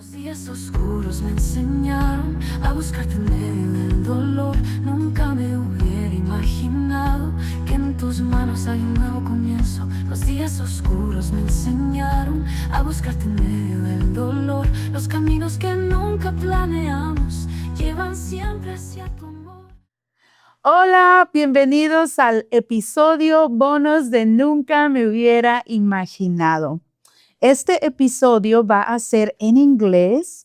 Los días oscuros me enseñaron a buscarte en medio del dolor. Nunca me hubiera imaginado que en tus manos hay un nuevo comienzo. Los días oscuros me enseñaron a buscarte en medio del dolor. Los caminos que nunca planeamos llevan siempre hacia tu amor. Hola, bienvenidos al episodio bonus de Nunca Me Hubiera Imaginado. Este episodio va a ser en inglés,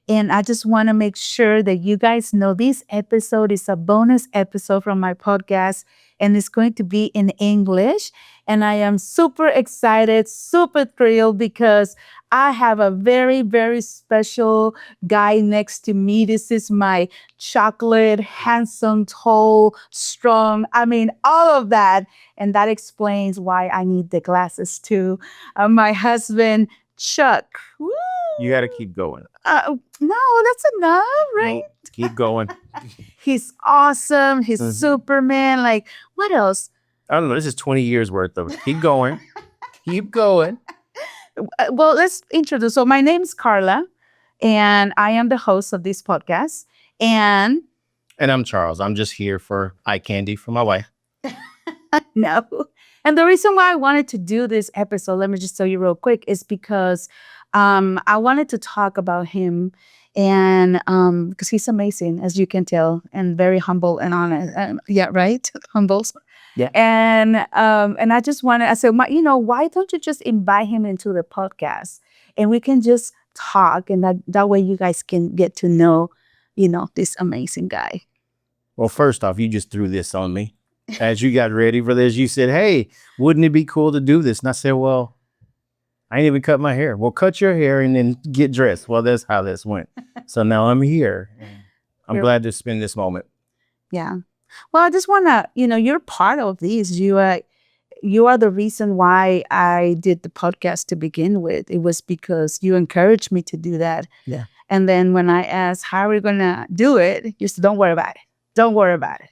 and I just want to make sure that you guys know this episode is a bonus episode from my podcast, and it's going to be in English. And I am super excited, super thrilled because I have a very, very special guy next to me. This is my chocolate, handsome, tall, strong. I mean, all of that. And that explains why I need the glasses too. My husband, Chuck. Woo! You got to keep going. No, that's enough, right? No, keep going. He's awesome. He's Superman. Like, what else? I don't know. This is 20 years worth of it. Keep going. Keep going. Well, let's introduce. So my name's Carla, and I am the host of this podcast. And I'm Charles. I'm just here for eye candy for my wife. no. And the reason why I wanted to do this episode, let me just tell you real quick, is because I wanted to talk about him, and because he's amazing, as you can tell, and very humble and honest. Yeah, right? Humble. Yeah. And I just wanted, I said, why don't you just invite him into the podcast, and we can just talk, and that way you guys can get to know, this amazing guy. Well, first off, you just threw this on me. As you got ready for this, you said, hey, wouldn't it be cool to do this? And I said, well, I ain't even cut my hair. Well, cut your hair and then get dressed. Well, that's how this went. So now I'm here. I'm glad to spend this moment. Yeah. Well, I just want to, you're part of these. You are the reason why I did the podcast to begin with. It was because you encouraged me to do that. Yeah. And then when I asked, how are we going to do it? You said, don't worry about it. Don't worry about it.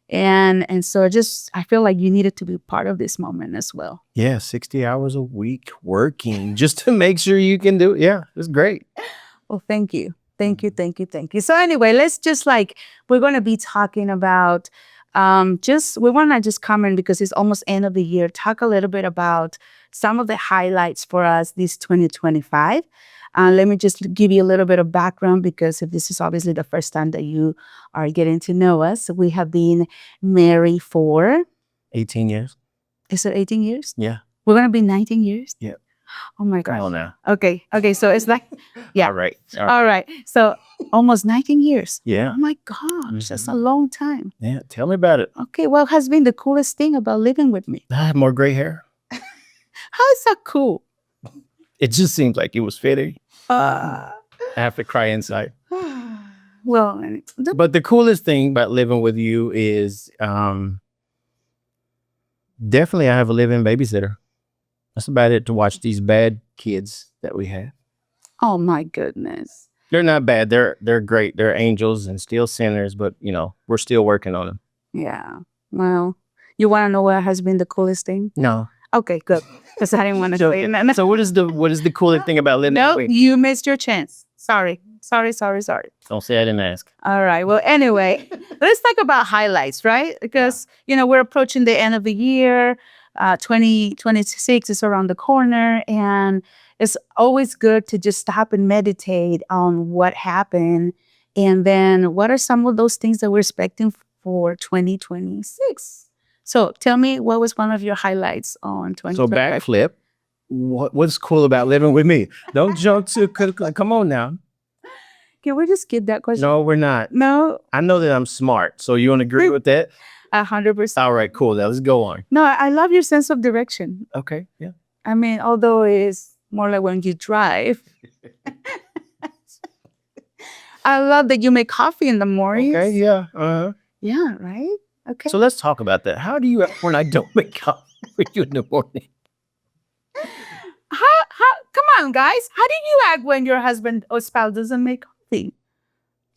And so I feel like you needed to be part of this moment as well. Yeah, 60 hours a week working just to make sure you can do it. Yeah, it's great. Well, thank you. Thank you. So anyway, let's just we're going to be talking about, we want to just come in because it's almost end of the year, talk a little bit about some of the highlights for us this 2025. Let me just give you a little bit of background, because if this is obviously the first time that you are getting to know us, we have been married for 18 years. Is it 18 years? Yeah. We're going to be 19 years? Yeah. Oh my gosh. Hell no. Okay. So it's yeah. All right. All right. So almost 19 years. Yeah. Oh my gosh. That's a long time. Yeah. Tell me about it. Okay. What has been the coolest thing about living with me? I have more gray hair. How is that cool? It just seems like it was fitting. I have to cry inside. Well, but the coolest thing about living with you is definitely I have a live-in babysitter. That's about it, to watch these bad kids that we have. Oh my goodness. They're not bad. They're great. They're angels and still sinners, but we're still working on them. Yeah. Well, you want to know what has been the coolest thing? No. Okay, good. Because I didn't want to say it. So what is the coolest thing about living? No, you missed your chance. Sorry. Don't say I didn't ask. All right. Well, anyway, let's talk about highlights, right? Because, we're approaching the end of the year. 2026 is around the corner, and it's always good to just stop and meditate on what happened, and then what are some of those things that we're expecting for 2026. So tell me, what was one of your highlights on 2025? So backflip. What's cool about living with me? Don't jump to come on now. Can we just skip that question? No, we're not. No. I know that I'm smart, so you want to agree with that? 100%. All right, cool. Now let's go on. No, I love your sense of direction. Okay, yeah. I mean, although it's more like when you drive. I love that you make coffee in the morning. Okay, yeah. Uh-huh. Yeah, right? Okay. So let's talk about that. How do you act when I don't make coffee for you in the morning? Come on, guys. How do you act when your husband or spouse doesn't make coffee?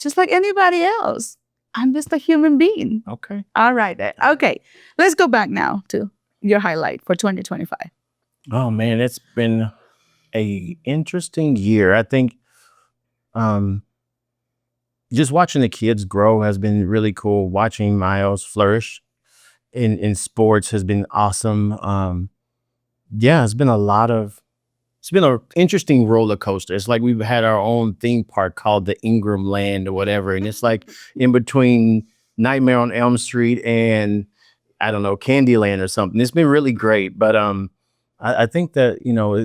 Just like anybody else. I'm just a human being. Okay. All right then. Okay. Let's go back now to your highlight for 2025. Oh man, it's been a interesting year. I think just watching the kids grow has been really cool. Watching Miles flourish in sports has been awesome. Yeah, it's been an interesting roller coaster. It's like we've had our own theme park called the Ingram Land or whatever. And it's like in between Nightmare on Elm Street and I don't know, Candyland or something. It's been really great. But I think that,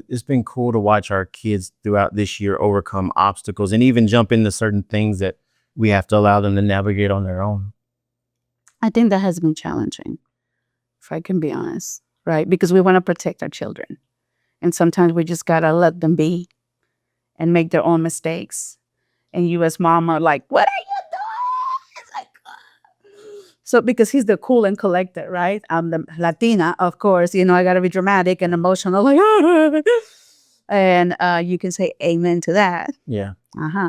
it's been cool to watch our kids throughout this year overcome obstacles and even jump into certain things that we have to allow them to navigate on their own. I think that has been challenging, if I can be honest, right? Because we want to protect our children. And sometimes we just got to let them be and make their own mistakes. And you as mom are like, what are you doing? It's like, so because he's the cool and collected, right? I'm the Latina, of course. I got to be dramatic and emotional. Like, and you can say amen to that. Yeah.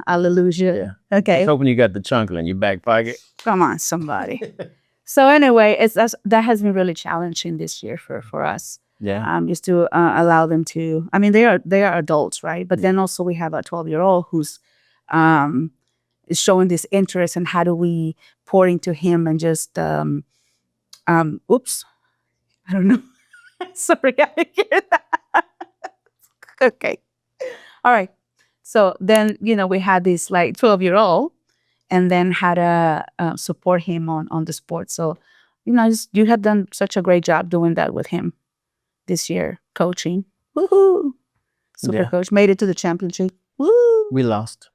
Hallelujah. Yeah. Okay. Just hoping you got the chunkle in your back pocket. Come on, somebody. So anyway, that has been really challenging this year for us. Yeah. Just to allow them to. I mean, they are adults, right? But then also we have a 12-year-old who's is showing this interest, and how do we pour into him and just oops, I don't know. Sorry, I hear that. Okay, all right. So then we had this like 12-year-old, and then how to support him on the sport. So you have done such a great job doing that with him this year, coaching. Woohoo! Super coach. Made it to the championship. Woo! We lost.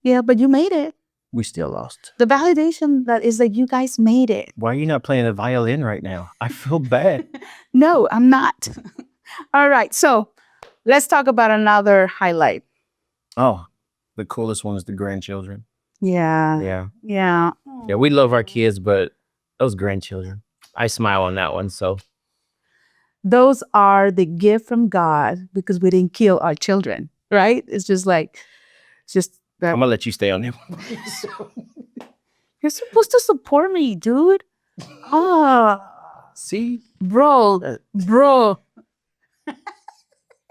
Yeah, but you made it. We still lost. The validation that is that you guys made it. Why are you not playing the violin right now? I feel bad. No, I'm not. All right, so let's talk about another highlight. Oh, the coolest one is the grandchildren. Yeah. Yeah. Yeah. Yeah, we love our kids, but those grandchildren, I smile on that one. So those are the gift from God because we didn't kill our children, right? It's just like, that. I'm gonna let you stay on him. You're supposed to support me, dude. See, bro.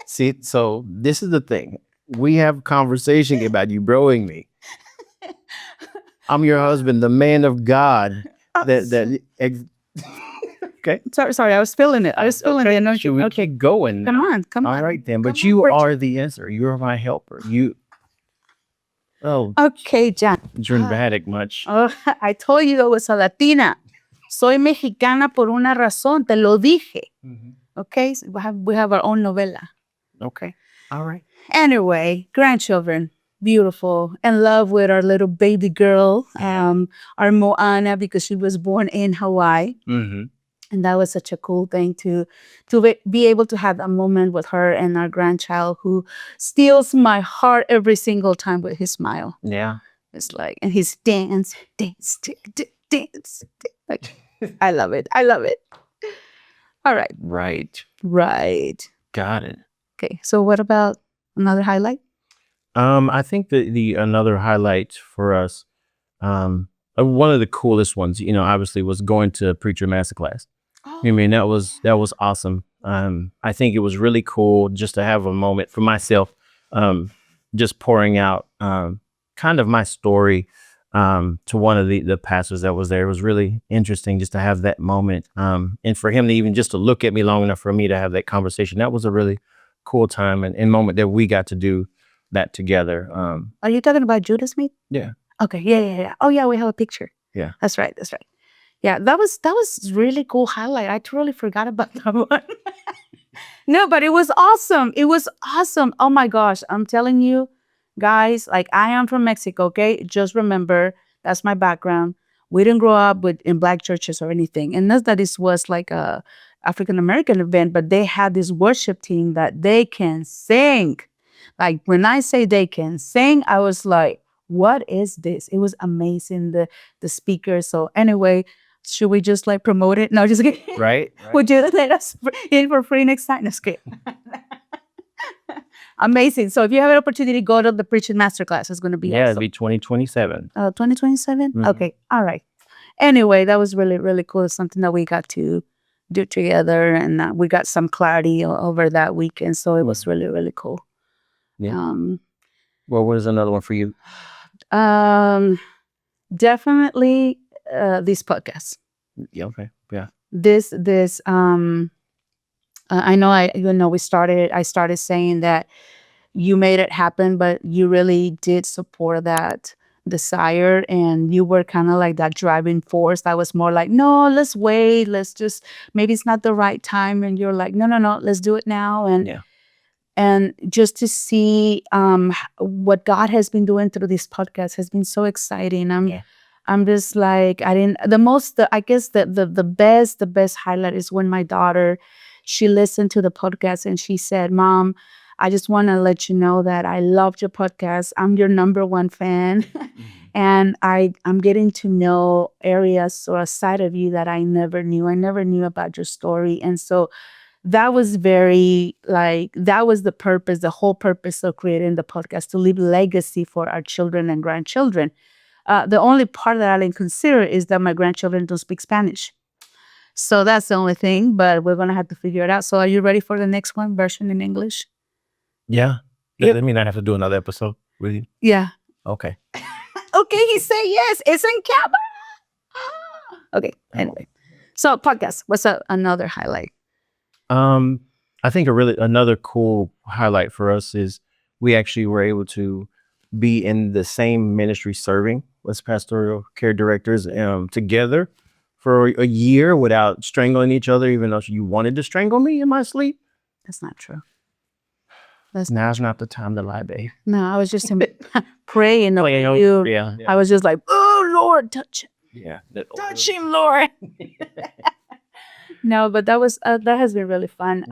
See, so this is the thing. We have conversation about you broing me. I'm your husband, the man of God. Okay. Sorry, I was feeling it. Okay. No, should we keep going? Come on. All right then, but you are the answer. You're my helper. Okay, John. Dramatic much. I told you I was a Latina. Soy mexicana por una razón. Te lo dije. Okay, so we have our own novela. Okay. All right. Anyway, grandchildren, beautiful, in love with our little baby girl, our Moana, because she was born in Hawaii. Mm-hmm. And that was such a cool thing to be able to have a moment with her and our grandchild, who steals my heart every single time with his smile. Yeah. It's like, and his dance. Like, I love it. All right. Right. Got it. Okay. So what about another highlight? I think the another highlight for us, one of the coolest ones, obviously was going to Preacher Masterclass. I mean, that was awesome. I think it was really cool just to have a moment for myself, just pouring out kind of my story to one of the pastors that was there. It was really interesting just to have that moment, and for him to even just to look at me long enough for me to have that conversation. That was a really cool time and moment that we got to do that together. Are you talking about Judas Smith? Yeah. Okay. Yeah. Oh yeah, we have a picture. Yeah. That's right. Yeah, that was really cool highlight. I totally forgot about that one. No, but it was awesome. Oh my gosh. I'm telling you, guys, like, I am from Mexico, okay? Just remember, that's my background. We didn't grow up in Black churches or anything. And not that this was like a African-American event, but they had this worship team that they can sing. Like, when I say they can sing, I was like, what is this? It was amazing, the speaker. So anyway, should we just like promote it? No, just kidding. Right. Would you let us in for free next time? No, just kidding. Amazing. So if you have an opportunity, go to the Preaching Masterclass. It's going to be awesome. It'll be 2027. 2027? Mm-hmm. Okay. All right. Anyway, that was really, really cool. It's something that we got to do together, and we got some clarity over that weekend. So it was really, really cool. Yeah. What was another one for you? Definitely this podcast. Yeah. Okay. Yeah. This I know I started saying that you made it happen, but you really did support that desire, and you were kind of like that driving force. I was more like, no, let's wait, let's just, maybe it's not the right time, and you're like, no, no, no, let's do it now. Yeah. And just to see what God has been doing through this podcast has been so exciting. I'm just like, I didn't, I guess the best highlight is when my daughter, she listened to the podcast and she said, Mom, I just want to let you know that I loved your podcast. I'm your number one fan. And I'm getting to know areas or a side of you that I never knew. I never knew about your story. And so that was that was the purpose, the whole purpose of creating the podcast, to leave legacy for our children and grandchildren. The only part that I didn't consider is that my grandchildren don't speak Spanish. So that's the only thing, but we're going to have to figure it out. So are you ready for the next one, version in English? Yeah. Yep. That mean I have to do another episode with you? Yeah. Okay. Okay, he said yes. It's in camera. Okay, anyway. So podcast, what's another highlight? I think another cool highlight for us is we actually were able to be in the same ministry serving as pastoral care directors together for a year without strangling each other, even though you wanted to strangle me in my sleep. That's not true. Now's not the time to lie, babe. No, I was just praying over Oh, you. yeah. I was just like, oh, Lord, touch him. Yeah. Touch him, Lord. No, but that has been really fun.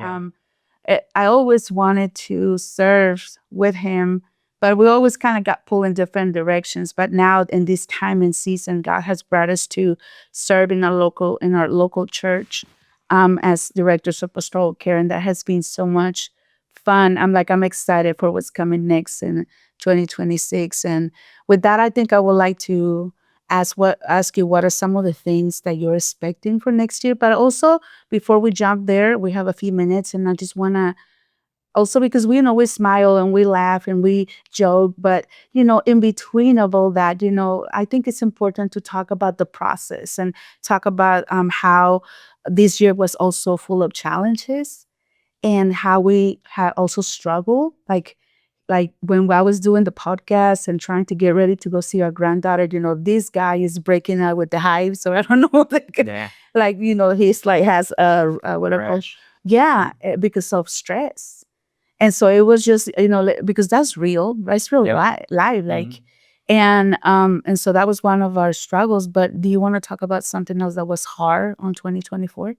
Yeah. I always wanted to serve with him, but we always kind of got pulled in different directions. But now in this time and season, God has brought us to serve in our local church as directors of pastoral care, and that has been so much fun. I'm excited for what's coming next in 2026. And with that, I think I would like to ask you what are some of the things that you're expecting for next year. But also, before we jump there, we have a few minutes, and I just want to also, because we smile and we laugh and we joke, but in between of all that, I think it's important to talk about the process and talk about how this year was also full of challenges, and how we had also struggled, like when I was doing the podcast and trying to get ready to go see our granddaughter. This guy is breaking out with the hives, so I don't know, he's like has whatever. Rash. Yeah, because of stress. And so it was just, because that's real. That's real live. Like, and so that was one of our struggles. But do you want to talk about something else that was hard on 2024?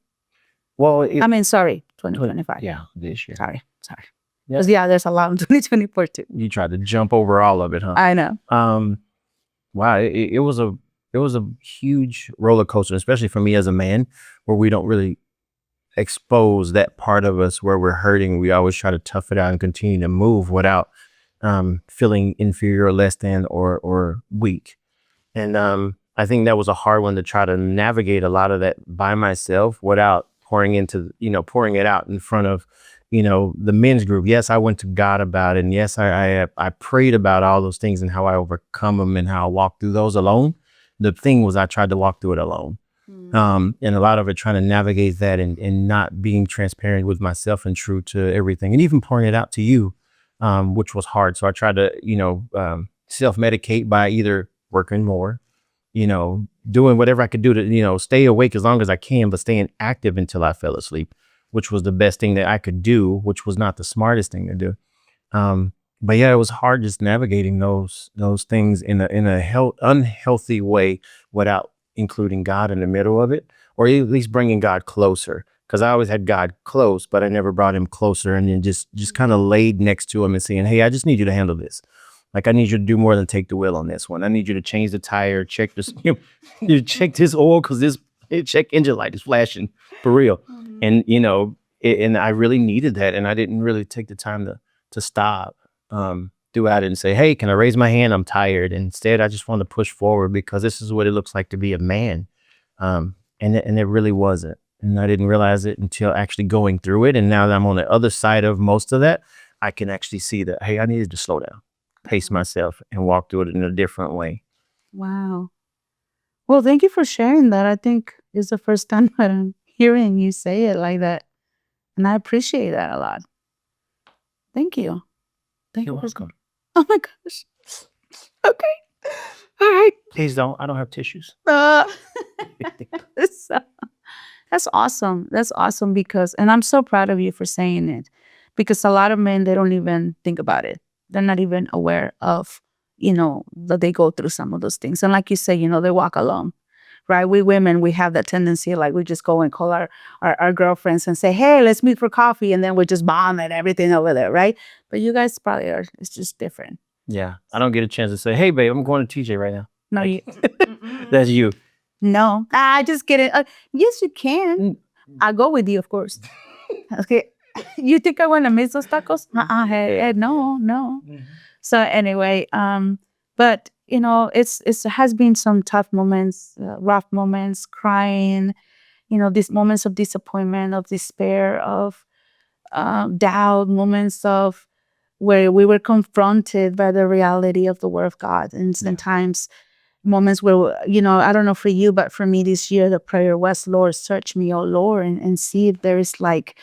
Well, 2025. Yeah, this year. Sorry. Yep. Because there's a lot in 2024 too. You tried to jump over all of it, huh? I know. Wow, it was a huge roller coaster, especially for me as a man, where we don't really expose that part of us where we're hurting. We always try to tough it out and continue to move without feeling inferior or less than or weak. And I think that was a hard one to try to navigate a lot of that by myself without pouring it out in front of the men's group. Yes, I went to God about it, and yes, I prayed about all those things and how I overcome them and how I walk through those alone. The thing was, I tried to walk through it alone. And a lot of it trying to navigate that and not being transparent with myself and true to everything, and even pouring it out to you, which was hard. So I tried to, self-medicate by either working more, doing whatever I could do to, stay awake as long as I can, but staying active until I fell asleep, which was the best thing that I could do, which was not the smartest thing to do. But yeah, it was hard just navigating those things in a unhealthy way without including God in the middle of it, or at least bringing God closer. Because I always had God close, but I never brought him closer, and then just kind of laid next to him and saying, hey, I just need you to handle this. Like, I need you to do more than take the wheel on this one. I need you to change the tire, check this, you check this oil, because this check engine light is flashing for real. And, and I really needed that. And I didn't really take the time to stop throughout it and say, hey, can I raise my hand? I'm tired. Instead, I just wanted to push forward because this is what it looks like to be a man. And it really wasn't. And I didn't realize it until actually going through it. And now that I'm on the other side of most of that, I can actually see that, hey, I needed to slow down. pace myself and walk through it in a different way. Wow. Well, thank you for sharing that. I think it's the first time that I'm hearing you say it like that. And I appreciate that a lot. Thank you. Thank You're you. welcome. Oh my gosh. Okay. All right. Please don't. I don't have tissues. So, that's awesome. That's awesome because, and I'm so proud of you for saying it, because a lot of men, they don't even think about it. They're not even aware of, that they go through some of those things. And like you say, they walk alone, right? We women, we have that tendency, like we just go and call our girlfriends and say, hey, let's meet for coffee. And then we just bond and everything over there, right? But you guys probably are, it's just different. Yeah. I don't get a chance to say, hey, babe, I'm going to TJ right now. No, you. That's you. No, I just kidding. Yes, you can. I'll go with you, of course. Okay. You think I want to miss those tacos? Hey, no. So anyway, but it has been some tough moments, rough moments, crying, these moments of disappointment, of despair, of doubt, moments of where we were confronted by the reality of the word of God, and sometimes moments where, I don't know for you, but for me this year, the prayer was, Lord, search me, oh Lord, and see if there is like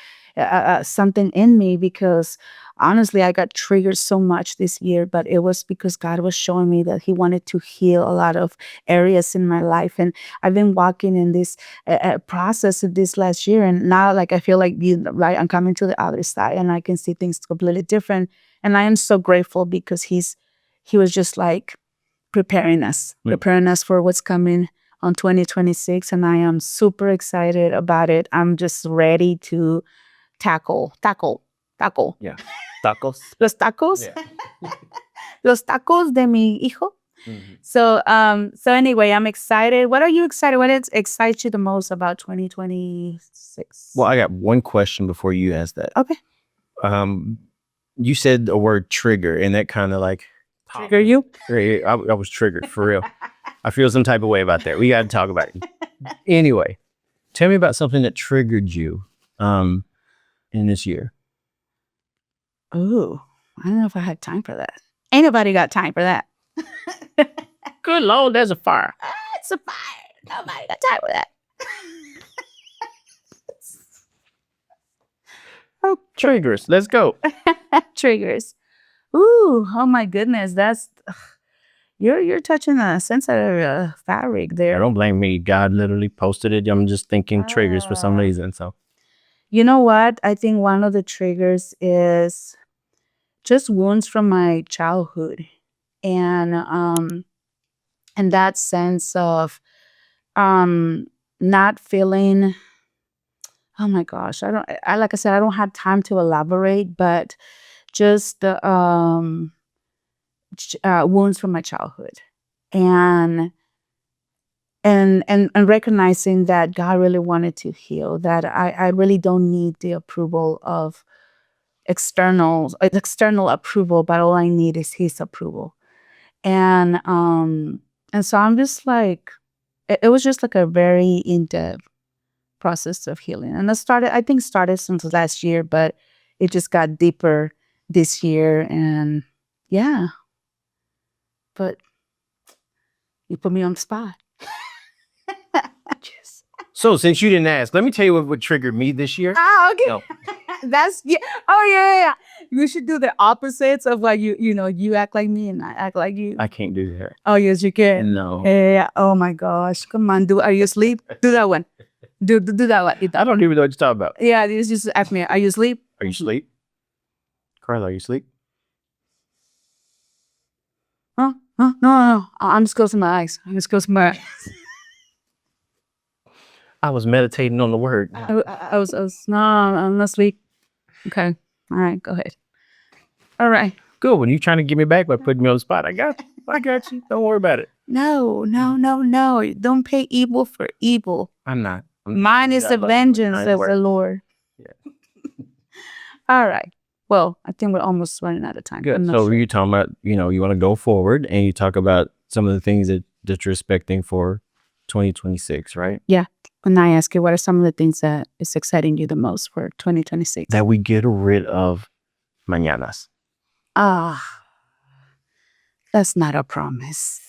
something in me, because honestly, I got triggered so much this year, but it was because God was showing me that he wanted to heal a lot of areas in my life. And I've been walking in this process of this last year. And now, like, I feel like, right, I'm coming to the other side and I can see things completely different. And I am so grateful because he was just like, preparing us for what's coming on 2026. And I am super excited about it. I'm just ready to tackle. Yeah. Tacos. Los tacos. Yeah. Los tacos de mi hijo. Mm-hmm. So anyway, I'm excited. What are you excited? What excites you the most about 2026? Well, I got one question before you ask that. Okay. You said the word trigger, and that kind of like Trigger you? I was triggered for real. I feel some type of way about that. We got to talk about it. Anyway, tell me about something that triggered you in this year. Oh, I don't know if I had time for that. Ain't nobody got time for that. Good Lord, there's a fire. It's a fire. Nobody got time for that. Oh, triggers. Let's go. Triggers. Ooh, oh my goodness. That's you're touching a sensitive fabric there. Don't blame me. God literally posted it. I'm just thinking triggers for some reason. So you know what? I think one of the triggers is just wounds from my childhood. And that sense of not feeling, oh my gosh, like I said, I don't have time to elaborate, but just the wounds from my childhood, and recognizing that God really wanted to heal, that I really don't need the approval of external approval, but all I need is his approval. And so I'm just like, it was just like a very in-depth process of healing. And I think started since last year, but it just got deeper this year. And yeah, but you put me on the spot. So since you didn't ask, let me tell you what triggered me this year. Okay. No. That's yeah. Oh yeah. You should do the opposites of like you act like me and I act like you. I can't do that. Oh yes, you can. No. Yeah. Oh my gosh. Come on. Are you asleep? Do that one. Do that one. I don't even know what you're talking about. Yeah. You just ask me. Are you asleep? Are you asleep? Carla, are you asleep? Huh? No. I'm just closing my eyes. I was meditating on the word. I was no, I'm not asleep. Okay. All right. Go ahead. All right. Good. When you're trying to get me back by putting me on the spot, I got you. Don't worry about it. No. Don't pay evil for evil. I'm not. Mine is the vengeance of the Lord. Yeah. All right. Well, I think we're almost running out of time. Good. So you're talking about, you want to go forward and you talk about some of the things that you're expecting for 2026, right? Yeah. And I ask you, what are some of the things that is exciting you the most for 2026? That we get rid of mañanas. That's not a promise.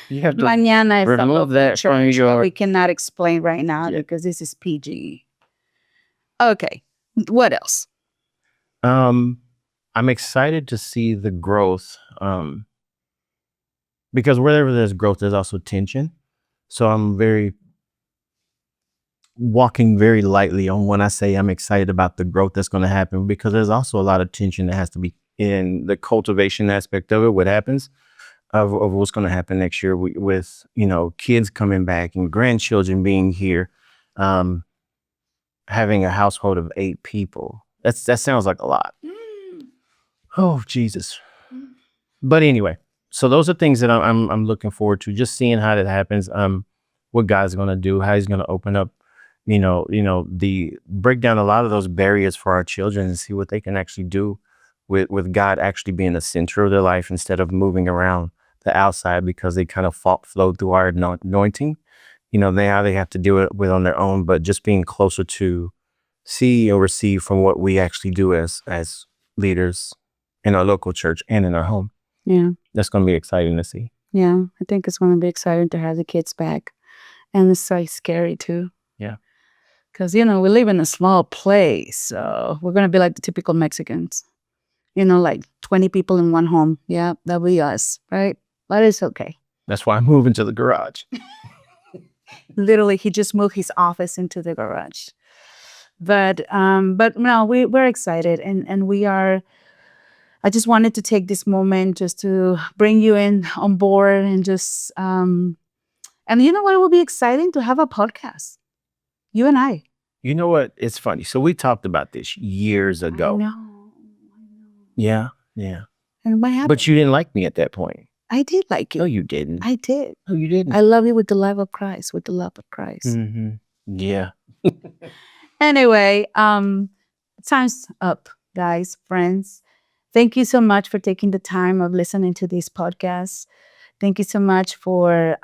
You have to Mañana is remove that from your. we cannot explain right now because this is PG. Okay. What else? I'm excited to see the growth. Because wherever there's growth, there's also tension. So I'm walking very lightly on when I say I'm excited about the growth that's going to happen, because there's also a lot of tension that has to be in the cultivation aspect of it. What happens of what's going to happen next year with, kids coming back and grandchildren being here, having a household of 8 people. That sounds like a lot. Oh, Jesus. But anyway, so those are things that I'm looking forward to, just seeing how that happens. What God's going to do, how he's going to open up, break down a lot of those barriers for our children and see what they can actually do with God actually being the center of their life instead of moving around the outside because they kind of flow through our anointing. They have to do it with on their own, but just being closer to see or receive from what we actually do as leaders in our local church and in our home. Yeah. That's going to be exciting to see. Yeah. I think it's going to be exciting to have the kids back. And it's so scary too. Yeah. Because, we live in a small place. So we're going to be like the typical Mexicans. Like 20 people in one home. Yeah, that'll be us, right? But it's okay. That's why I'm moving to the garage. Literally, he just moved his office into the garage. But no, we're excited. And we are... I just wanted to take this moment just to bring you in on board and just... and you know what? It will be exciting to have a podcast. You and I. You know what? It's funny. So we talked about this years ago. I know. Yeah. And what happened? But you didn't like me at that point. I did like you. No, you didn't. I did. No, you didn't. I love you with the love of Christ, Mm-hmm. Yeah. Anyway, time's up, guys, friends. Thank you so much for taking the time of listening to this podcast. Thank you so much for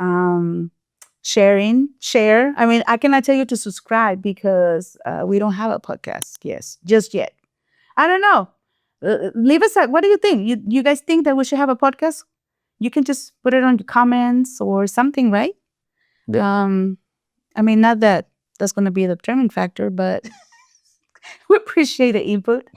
share. I mean, I cannot tell you to subscribe because we don't have a podcast. Yes, just yet. I don't know. Leave us what do you think? You guys think that we should have a podcast? You can just put it on your comments or something, right? I mean, not that that's going to be the determining factor, but we appreciate the input.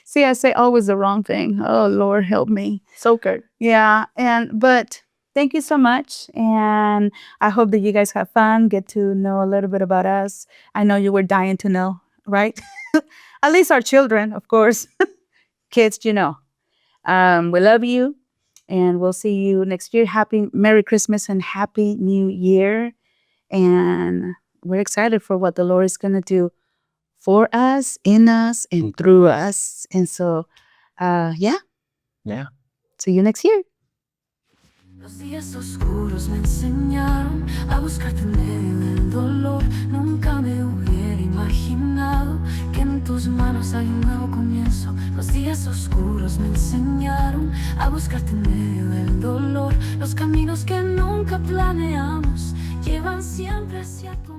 See, I say always the wrong thing. Oh, Lord, help me. So good. Yeah. But thank you so much. And I hope that you guys have fun, get to know a little bit about us. I know you were dying to know, right? At least our children, of course. Kids, We love you. And we'll see you next year. Merry Christmas and Happy New Year. And we're excited for what the Lord is going to do for us, in us, and through us. And so, yeah. See you next year. Los días oscuros me enseñaron a buscarte en medio del dolor. Nunca me hubiera imaginado que en tus manos hay un nuevo comienzo. Los días oscuros me enseñaron a buscarte en medio del dolor. Los caminos que nunca planeamos llevan siempre hacia tu